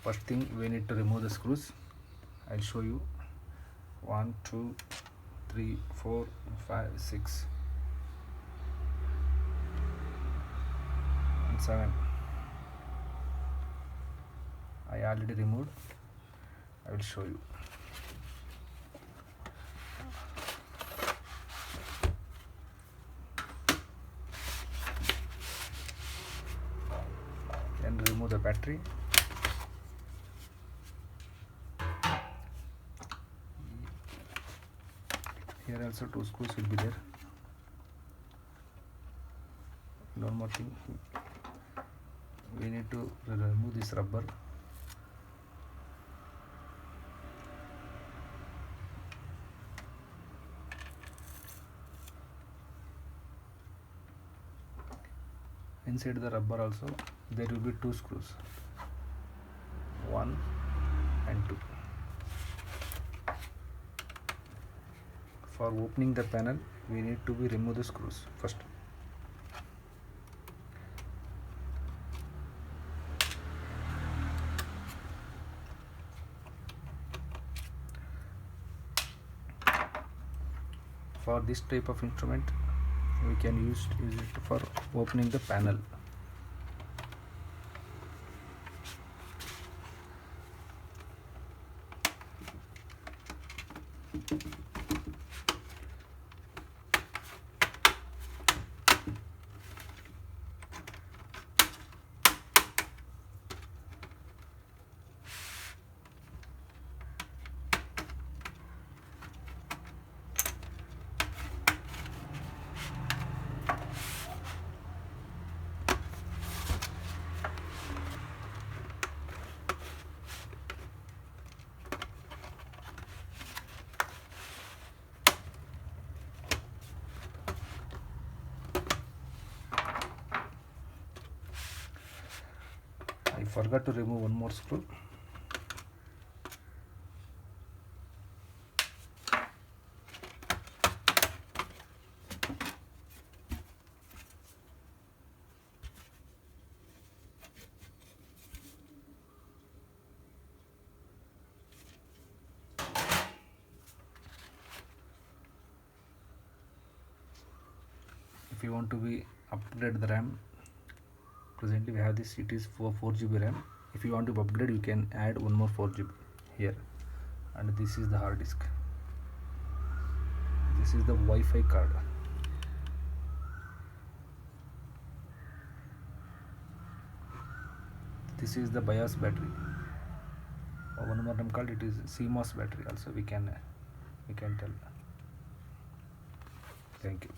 First thing, we need to remove the screws. I'll show you. 1 2 3 4 5 6 and 7. I already removed. I will show you. Then remove the battery. Here also 2 screws will be there. One more thing, we need to remove this rubber. Inside the rubber also there will be 2 screws, 1 and 2. For opening the panel, we need to remove the screws first. For this type of instrument, we can use it for opening the panel. I forgot to remove one more screw. If you want to upgrade the RAM, presently we have this, it is for 4GB RAM. If you want to upgrade, you can add one more 4GB here. And this is the hard disk. This is the Wi-Fi card. This is the BIOS battery. One more name called, it is CMOS battery also, we can tell. Thank you.